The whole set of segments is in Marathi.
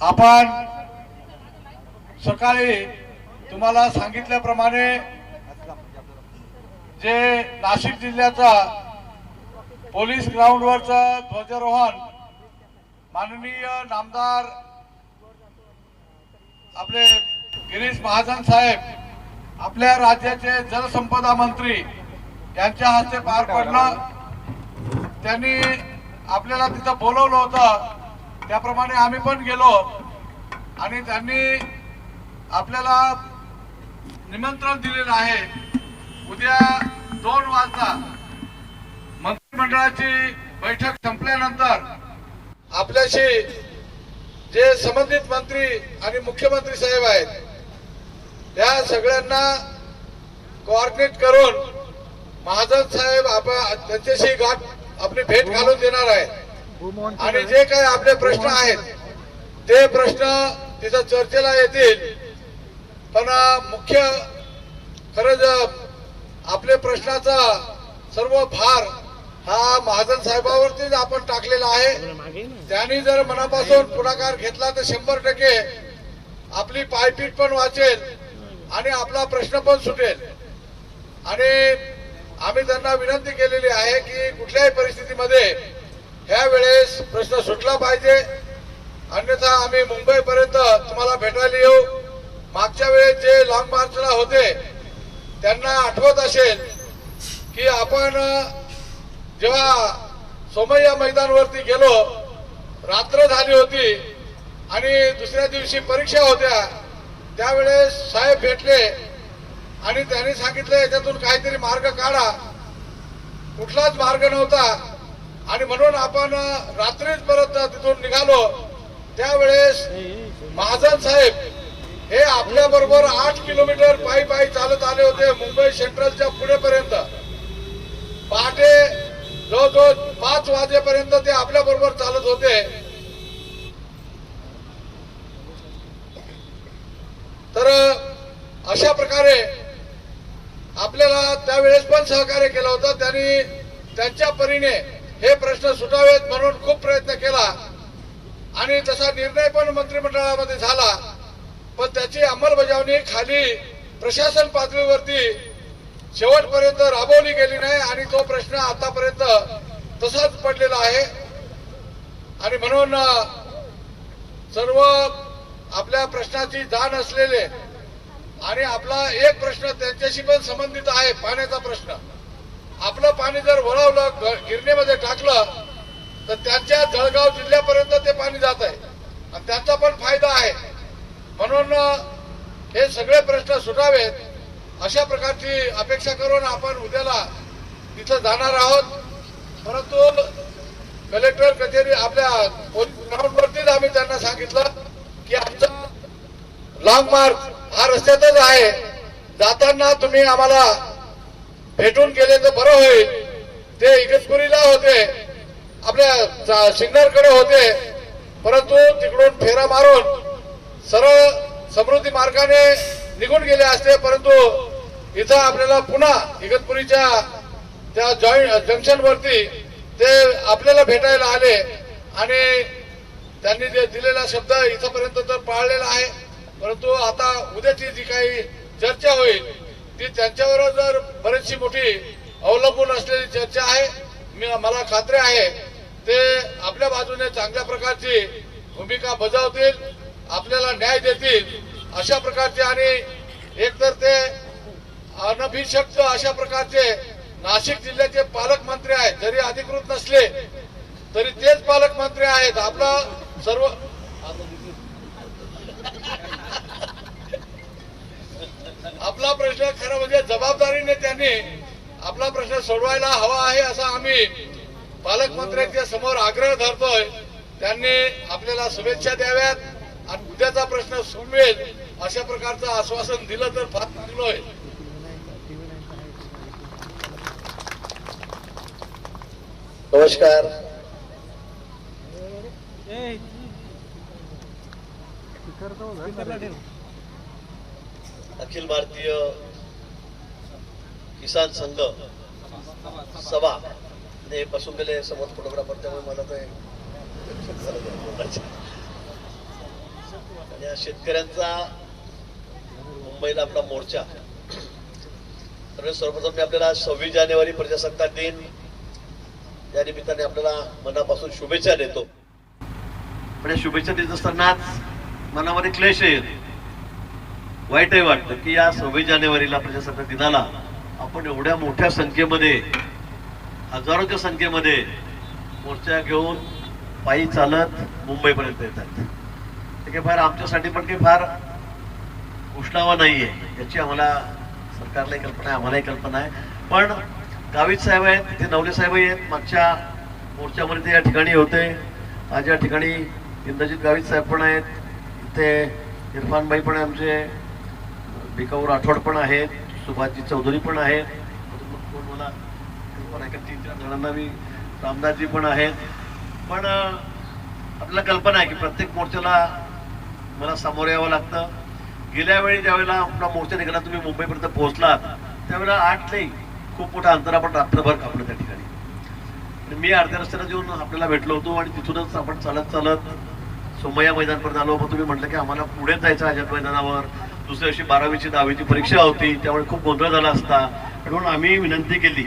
आपण सकाळी तुम्हाला सांगितल्याप्रमाणे जे नाशिक जिल्ह्याचा पोलीस ग्राउंडवरचा ध्वजारोहण माननीय नामदार आपले गिरीश महाजन साहेब आपल्या राज्याचे जलसंपदा मंत्री यांच्या हस्ते पार पडलं। त्यांनी आपल्याला तिथं बोलवलं होतं, त्याप्रमाणे आम्ही पण गेलो आणि त्यांनी आपल्याला निमंत्रण दिलेलं आहे। उद्या 2 वाजता मंत्रिमंडळाची बैठक संपल्यानंतर आपल्याशी जे संबंधित मंत्री आणि मुख्यमंत्री साहेब आहेत या सगळ्यांना कोऑर्डिनेट करून महाजन साहेब त्यांच्याशी गाठ आपली भेट घालून देणार आहे आणि जे काही आपले प्रश्न आहेत ते प्रश्न तिथं चर्चेला येतील। पण मुख्य खरंच आपले प्रश्नाचा सर्व भार हा महाजन साहेबांवरतीच आपण टाकलेला आहे। त्यांनी जर मनापासून पुढाकार घेतला तर 100% आपली पायपीट पण वाचेल आणि आपला प्रश्न पण सुटेल। आणि आम्ही त्यांना विनंती केलेली आहे की कुठल्याही परिस्थितीमध्ये ह्या वेळेस प्रश्न सुटला पाहिजे, अन्यथा आम्ही मुंबईपर्यंत तुम्हाला भेटायला येऊ। मागच्या वेळेस जे लॉंग मार्चला होते त्यांना आठवत असेल की आपण जेव्हा सोमय्या मैदानवरती गेलो, रात्र झाली होती आणि दुसऱ्या दिवशी परीक्षा होत्या, त्यावेळेस साहेब भेटले आणि त्यांनी सांगितलं याच्यातून काहीतरी मार्ग काढा। कुठलाच मार्ग नव्हता आणि म्हणून आपण रात्रीच परत तिथून निघालो। त्यावेळेस महाजन साहेब हे आपल्या बरोबर 8 किलोमीटर पायी चालत आले होते मुंबई सेंट्रलच्या पुढेपर्यंत। पहाटे जवळजवळ 5 वाजेपर्यंत ते आपल्या बरोबर चालत होते। तर अशा प्रकारे आपल्याला त्यावेळेस पण सहकार्य केलं होतं। त्यांनी त्यांच्या परीने हे प्रश्न सुटावेत म्हणून खूप प्रयत्न केला आणि तसा निर्णय पण मंत्रिमंडळामध्ये झाला, पण त्याची अंमलबजावणी खाली प्रशासन पातळीवरती शेवटपर्यंत राबवली गेली नाही आणि तो प्रश्न आतापर्यंत तसाच पडलेला आहे। आणि म्हणून सर्व आपल्या प्रश्नाची जाण असलेले आणि आपला एक प्रश्न त्यांच्याशी पण संबंधित आहे, पाण्याचा प्रश्न। आपलं पाणी जर वळवलं गिरणीमध्ये टाकलं तर त्यांच्या जळगाव जिल्ह्यापर्यंत ते पाणी जात आहे आणि त्यांचा पण फायदा आहे। म्हणून हे सगळे प्रश्न सुटावेत अशा प्रकारची अपेक्षा करून आपण उद्याला तिथं जाणार आहोत। परंतु कलेक्टर कचेरी आपल्या पोलीस ग्राउंडवरतीच आम्ही त्यांना सांगितलं की आमचा लॉंग मार्च हा रस्त्यातच आहे, जाताना तुम्ही आम्हाला भेटून गेले तर बरं होईल। ते इगतपुरीला होते, आपल्या सिन्नरकडे होते, परंतु तिकडून फेरा मारून सरळ समृद्धी मार्गाने निघून गेले असते, परंतु इथं आपल्याला पुन्हा इगतपुरीच्या त्या जंक्शन वरती ते आपल्याला भेटायला आले आणि त्यांनी जे दिलेला शब्द इथपर्यंत तर पाळलेला आहे। परंतु आता उद्याची जी काही चर्चा होईल ती त्यांच्यावर जर बरीचशी मोठी अवलंबून असलेली चर्चा आहे। मला खात्री आहे ते आपल्या बाजूने चांगल्या प्रकारची भूमिका बजावतील, आपल्याला न्याय देतील अशा प्रकारचे। आणि एकतर ते अनभिषक्त अशा प्रकारचे नाशिक जिल्ह्याचे पालकमंत्री आहेत, जरी अधिकृत नसले तरी तेच पालकमंत्री आहेत। आपला सर्व आपला प्रश्न खरं म्हणजे जबाबदारीने त्यांनी आपला प्रश्न सोडवायला हवा आहे असा आम्ही पालकमंत्र्यांच्या समोर आग्रह धरतोय। त्यांनी आपल्याला शुभेच्छा द्याव्यात आणि उद्याचा प्रश्न सोडवेल अशा प्रकारचं आश्वासन दिलं तर फार चांगलं होईल। नमस्कार। अखिल भारतीय किसान संघ सभा हे बसून गेले समोर फोटोग्राफर, त्यामुळे मला ते आणि या शेतकऱ्यांचा मुंबईला आपला मोर्चा. तर सर्वप्रथम मी आपल्याला 26 जानेवारी प्रजासत्ताक दिन या निमित्ताने आपल्याला मनापासून शुभेच्छा देतो. पण या शुभेच्छा देत असतानाच मनामध्ये क्लेश येईल, वाईटही वाटतं की या 26 जानेवारीला प्रजासत्ताक दिनाला आपण एवढ्या मोठ्या संख्येमध्ये, हजारोच्या संख्येमध्ये मोर्चा घेऊन पायी चालत मुंबईपर्यंत येतात. ते काही फार आमच्यासाठी पण काही फार उष्णावा नाहीये, याची आम्हाला सरकारलाही कल्पना आहे, आम्हालाही कल्पना आहे. पण गावित साहेब आहेत, तिथे नवले साहेबही आहेत. मागच्या मोर्चामध्ये ते या ठिकाणी होते. आज या ठिकाणी इंद्रजित गावित साहेब पण आहेत, इथे इरफान भाई पण आहे, आमचे भिकाऊ राठोड पण आहेत, सुभाषजी चौधरी पण आहेत, मला कल्पना आहे 3-4 जणांना मी, रामदासजी पण आहेत. पण आपल्याला कल्पना आहे की प्रत्येक मोर्चाला मला सामोरे यावं लागतं. गेल्या वेळी ज्यावेळेला आपला मोर्चा निघाला, तुम्ही मुंबईपर्यंत पोहोचलात, त्यावेळेला 8 नाही खूप मोठा अंतर आपण रात्रभर कापलं त्या ठिकाणी. आणि मी अर्ध्या रस्त्याला येऊन आपल्याला भेटलो होतो आणि तिथूनच आपण चालत चालत सोमय्या मैदानपर्यंत आलो. मग तुम्ही म्हटलं की आम्हाला पुढे जायचं आझाद मैदानावर, दुसऱ्या दिवशी 12वीची 10वीची परीक्षा होती, त्यामुळे खूप गोंधळ झाला असता. म्हणून आम्ही विनंती केली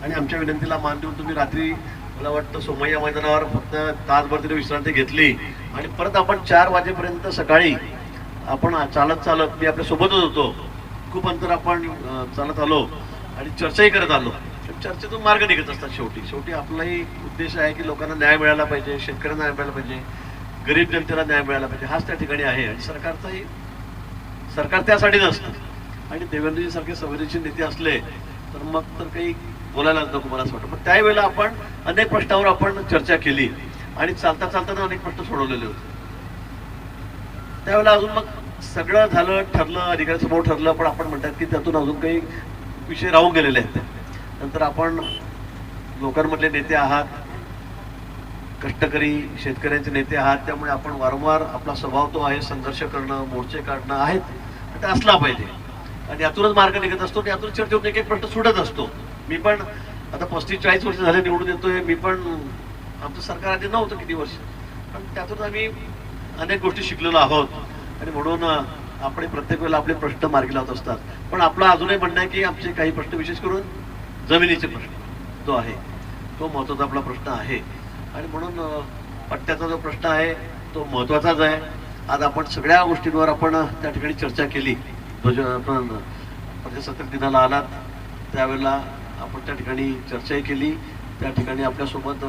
आणि आमच्या विनंतीला मान देऊन तुम्ही रात्री मला वाटतं सोमय्या मैदानावर फक्त तासभर तरी विश्रांती घेतली आणि परत आपण 4 वाजेपर्यंत सकाळी आपण चालत चालत, मी आपल्या सोबतच होतो, खूप अंतर आपण चालत आलो आणि चर्चाही करत आलो. चर्चेतून मार्ग निघत असतात. शेवटी आपलाही उद्देश आहे की लोकांना न्याय मिळाला पाहिजे, शेतकऱ्यांना न्याय मिळाला पाहिजे, गरीब जनतेला न्याय मिळाला पाहिजे, हाच त्या ठिकाणी आहे. आणि सरकार त्यासाठीच असतं. आणि देवेंद्रजी सारखे संवेदनशील नेते असले तर मग तर काही बोलायला नको मला असं वाटतं. पण त्यावेळेला आपण अनेक प्रश्नावर आपण चर्चा केली आणि चालताना अनेक प्रश्न सोडवलेले होते. त्यावेळेला अजून मग सगळं झालं, ठरलं, अधिकाऱ्यांसमोर ठरलं, पण आपण म्हणतात की त्यातून अजून काही विषय राहून गेलेले आहेत. नंतर आपण लोकांमधले नेते आहात, कष्टकरी शेतकऱ्यांचे नेते आहात, त्यामुळे आपण वारंवार, आपला स्वभाव तो आहे संघर्ष करणं, मोर्चे काढणं आहेत, ते असला पाहिजे. आणि यातूनच मार्ग निघत असतो, यातून चर्चेतून एक प्रश्न सुटत असतो. मी पण आता 35-40 वर्ष झाले निवडून येतोय. मी पण, आमचं सरकार आधी नव्हतं किती वर्ष, पण त्यातून आम्ही अनेक गोष्टी शिकलेलो आहोत. आणि म्हणून आपण प्रत्येक वेळेला आपले प्रश्न मार्गी लावत असतात. पण आपला अजूनही म्हणणं आहे की आमचे काही प्रश्न, विशेष करून जमिनीचे प्रश्न जो आहे तो महत्त्वाचा आपला प्रश्न आहे. आणि म्हणून पट्ट्याचा जो प्रश्न आहे तो महत्त्वाचाच आहे. आज आपण सगळ्या गोष्टींवर आपण त्या ठिकाणी चर्चा केली. आपण प्रजासत्ताक दिनाला आलात त्यावेळेला आपण त्या ठिकाणी चर्चाही केली. त्या ठिकाणी आपल्यासोबत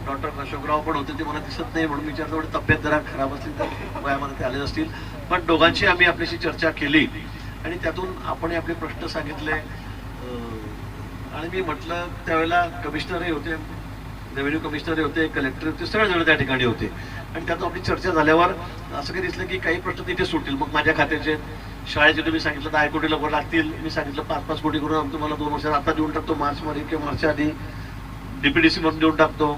डॉक्टर अशोकराव पण होते, ते मला दिसत नाही म्हणून विचारतो, थोडी तब्येत जरा खराब असली तर वयामध्ये ते आले असतील. पण दोघांची आम्ही आपल्याशी चर्चा केली आणि त्यातून आपण आपले प्रश्न सांगितले. आणि मी म्हटलं त्यावेळेला कमिशनरही होते, रेव्हेन्यू कमिशनरही होते, कलेक्टर होते, सगळेजण त्या ठिकाणी होते. आणि त्यातून आपली चर्चा झाल्यावर असं काही दिसलं की काही प्रश्न तिथे सुटतील. मग माझ्या खात्याचे, शाळेचे तुम्ही सांगितलं 10 कोटी लोक लागतील, मी सांगितलं 5-5 कोटी करून आम्ही तुम्हाला 2 वर्षात आता देऊन टाकतो, मार्चमध्ये किंवा मार्चच्या आधी DPDC मधून देऊन टाकतो,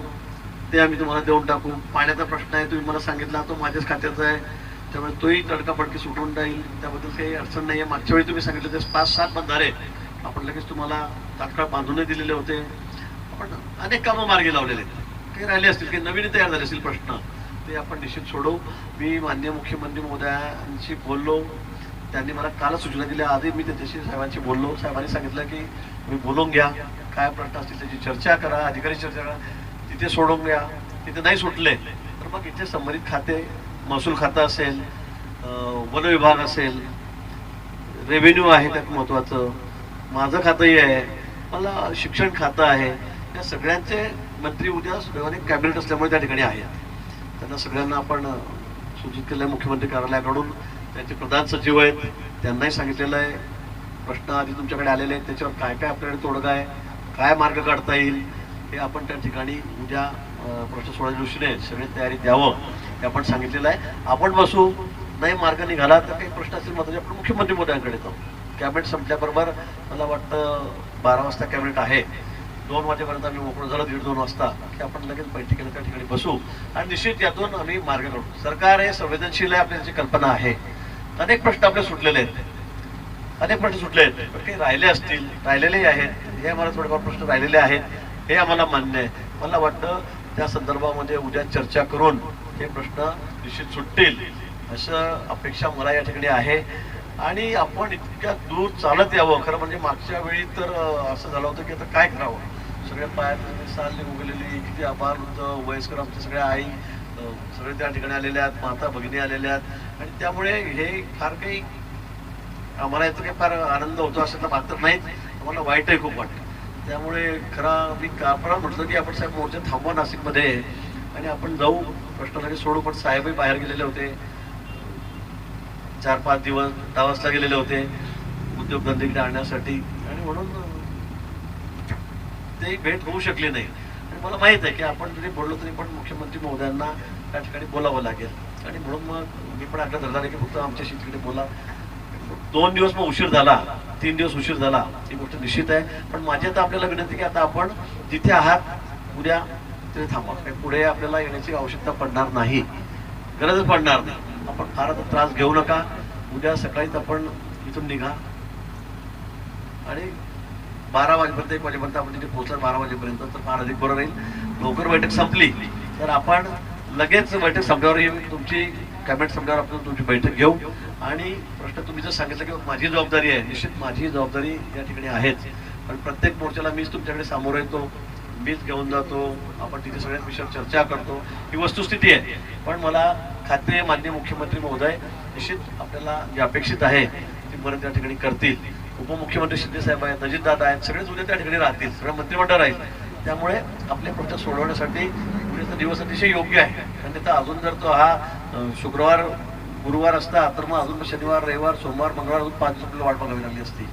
ते आम्ही तुम्हाला देऊन टाकू. पाण्याचा प्रश्न आहे, तुम्ही मला सांगितला तो माझ्याच खात्याचा आहे, त्यामुळे तोही तडकाफडकी सुटून जाईल, त्याबद्दल काही अडचण नाही आहे. मागच्या वेळी तुम्ही सांगितलं ते 5-7 बंधारे आपण लगेच तुम्हाला तात्काळ बांधूनही दिलेले होते. आपण अनेक कामं मार्गी लावलेले आहेत. काही राहिले असतील, काही नवीन तयार झाले असतील प्रश्न, ते आपण निश्चित सोडवू. मी माननीय मुख्यमंत्री महोदयांशी बोललो, त्यांनी मला कालच सूचना दिल्या. आधी मी त्याच्याशी साहेबांशी बोललो. साहेबांनी सांगितलं की तुम्ही बोलून घ्या, काय प्रश्न असतील त्याची चर्चा करा, अधिकारी चर्चा करा, तिथे सोडून घ्या. तिथे नाही सुटले तर मग इथे संबंधित खाते, महसूल खातं असेल, वन विभाग असेल, रेव्हेन्यू आहे त्यात महत्वाचं, माझं खातंही आहे, मला शिक्षण खातं आहे, या सगळ्यांचे मंत्री उद्या सर्वांनी कॅबिनेट असल्यामुळे त्या ठिकाणी आहेत. त्यांना सगळ्यांना आपण सूचित केलं आहे मुख्यमंत्री कार्यालयाकडून. त्यांचे प्रधान सचिव आहेत, त्यांनाही सांगितलेलं आहे प्रश्न आधी तुमच्याकडे आलेले आहेत, त्याच्यावर काय काय आपल्याकडे तोडगा आहे, काय मार्ग काढता येईल, हे आपण त्या ठिकाणी उद्या प्रश्न सोडवण्याच्या दृष्टीने सगळी तयारी द्यावं हे आपण सांगितलेलं आहे. आपण बसू, नाही मार्ग निघाला तर काही प्रश्न असतील मात्र आपण मुख्यमंत्री महोदयांकडे जाऊ. कॅबिनेट संपल्याबरोबर मला वाटतं 12 वाजता कॅबिनेट आहे, 2 वाजेपर्यंत आम्ही मोकळं झालं, 1:30-2 वाजता की आपण लगेच बैठकीला त्या ठिकाणी बसू आणि निश्चित यातून आम्ही मार्ग काढू. सरकार हे संवेदनशील आहे, आपल्याची कल्पना आहे. अनेक प्रश्न आपले सुटलेले आहेत, अनेक प्रश्न सुटले आहेत, पण काही राहिले असतील, राहिलेलेही आहेत. हे आम्हाला थोडेफार प्रश्न राहिलेले आहेत, हे आम्हाला मान्य आहे. मला वाटतं त्या संदर्भामध्ये उद्या चर्चा करून हे प्रश्न निश्चित सुटतील असं अपेक्षा मला या ठिकाणी आहे. आणि आपण इतक्या दूर चालत यावं. खरं म्हणजे मागच्या वेळी तर असं झालं होतं की आता काय करावं, सगळ्या पायात साल उगलेली, किती आभार होतं, वयस्कर आमच्या सगळ्या आई सगळे त्या ठिकाणी आलेल्या आहेत, माता भगिनी आलेल्या आहेत. आणि त्यामुळे हे फार काही आम्हाला याचा काही फार आनंद होतो असं तर मात्र नाहीच, आम्हाला वाईटही खूप वाटतं. त्यामुळे खरा मी कापरा म्हटलं की आपण साहेब मोर्चा थांबवा नाशिकमध्ये आणि आपण जाऊ, प्रश्न सोडू. पण साहेबही बाहेर गेलेले होते, 4-5 दिवस दावासला गेलेले होते उद्योगधंदे आणण्यासाठी, आणि म्हणून ते भेट होऊ शकली नाही. आणि मला माहित आहे की आपण जरी बोललो तरी पण मुख्यमंत्री महोदयांना त्या ठिकाणी बोलावं लागेल. आणि म्हणून मग मी पण आग्रह धरला की फक्त आमच्याशी तिकडे बोला. 2 दिवस मग उशीर झाला, 3 दिवस उशीर झाला, ही गोष्ट निश्चित आहे. पण माझी आता आपल्याला विनंती की आता आपण जिथे आहात उद्या तिथे थांबा. पुढे आपल्याला येण्याची आवश्यकता पडणार नाही, गरजच पडणार नाही. आपण फार आता त्रास घेऊ नका. उद्या सकाळीच आपण इथून निघा आणि 12 वाजेपर्यंत 1 वाजेपर्यंत आपण तिथे पोहोचला. 12 वाजेपर्यंत तर फार अधिक बरं राहील. लवकर बैठक संपली तर आपण लगेच बैठक संपल्यावर तुमची कॅबिनेट संपल्यावर आपण तुमची बैठक घेऊ. आणि प्रश्न तुम्ही जर सांगितलं की माझी जबाबदारी आहे, निश्चित माझी जबाबदारी या ठिकाणी आहेच. पण प्रत्येक मोर्चाला मीच तुमच्याकडे सामोरं येतो, मीच घेऊन जातो, आपण तिथे सगळ्याच विषयावर चर्चा करतो. ही वस्तुस्थिती आहे. पण मला खात्री आहे माननीय मुख्यमंत्री महोदय निश्चित आपल्याला जे अपेक्षित आहे ती परत त्या ठिकाणी करतील. उपमुख्यमंत्री शिंदे साहेब आहेत, अजितदादा आहेत, सगळेच उद्या त्या ठिकाणी राहतील, सगळं मंत्रिमंडळ राहील. त्यामुळे आपले प्रश्न सोडवण्यासाठी उद्याचा दिवस अतिशय योग्य आहे. आणि तर अजून जर तो हा शुक्रवार गुरुवार असता तर मग अजून शनिवार रविवार सोमवार मंगळवार अजून 5 दिवस आपल्याला वाट बघावी लागली असती.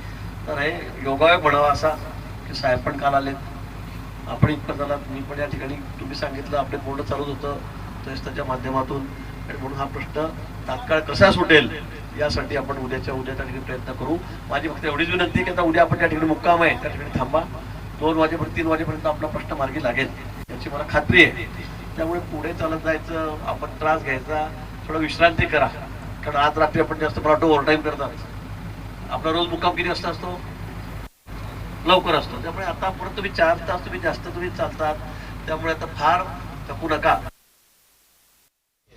तर हे योगायोग म्हणावा असा की साहेब पण काल आलेत, आपण इतकं झाला, मी पण या ठिकाणी तुम्ही सांगितलं आपले बोर्ड चालूच होतं त्याच्या माध्यमातून. आणि म्हणून हा प्रश्न तात्काळ कसा सुटेल यासाठी आपण उद्या त्या ठिकाणी प्रयत्न करू. माझी फक्त एवढीच विनंती आहे की आता उद्या आपण त्या ठिकाणी मुक्काम आहे त्या ठिकाणी थांबा. 2 वाजेपर्यंत 3 वाजेपर्यंत आपला प्रश्न मार्गी लागेल याची मला खात्री आहे. त्यामुळे पुढे चालत जायचं, आपण त्रास घ्यायचा, थोडं विश्रांती करा. कारण आज रात्री आपण जास्त मला वाटतं ओव्हरटाईम करतात. आपला रोज मुक्काम किती वाजता असतो? लवकर असतो. त्यामुळे आता परत तुम्ही 4 तास तुम्ही जास्त चालतात. त्यामुळे आता फार थकू नका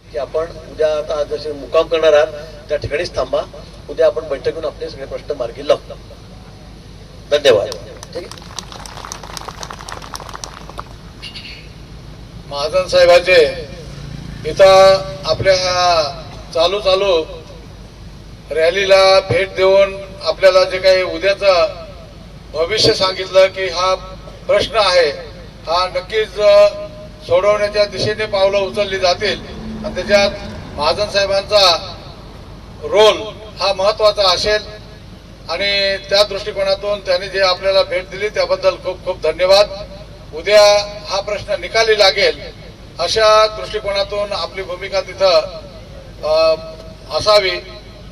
की आपण उद्या आता जसे मुक्काम करणार आहात त्या ठिकाणीच थांबा. उद्या आपण बैठक घेऊन आपले सगळे प्रश्न मार्गी लावू. धन्यवाद. ठीक आहे. महाजन साहेबांचे इथं आपल्या चालू रॅलीला भेट देऊन आपल्याला जे काही उद्याचं भविष्य सांगितलं की हा प्रश्न आहे हा नक्कीच सोडवण्याच्या दिशेने पावलं उचलली जातील. आणि त्याच्यात महाजन साहेबांचा रोल हा महत्वाचा असेल. आणि त्या दृष्टिकोनातून त्यांनी जे आपल्याला भेट दिली त्याबद्दल खूप खूप धन्यवाद. उद्या हा प्रश्न निकाली लागेल अशा दृष्टिकोनातून आपली भूमिका तिथं असावी.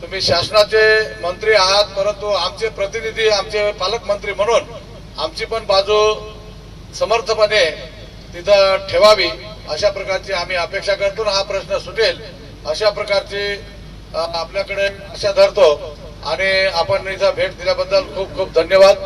तुम्ही शासनाचे मंत्री आहात, परंतु आमचे प्रतिनिधी, आमचे पालकमंत्री म्हणून आमची पण बाजू समर्थपणे तिथं ठेवावी अशा प्रकारची आम्ही अपेक्षा करतो. हा प्रश्न सुटेल अशा प्रकारची आपल्याकडे आशा धरतो. आणि आपण इथं भेट दिल्याबद्दल खूप खूप धन्यवाद.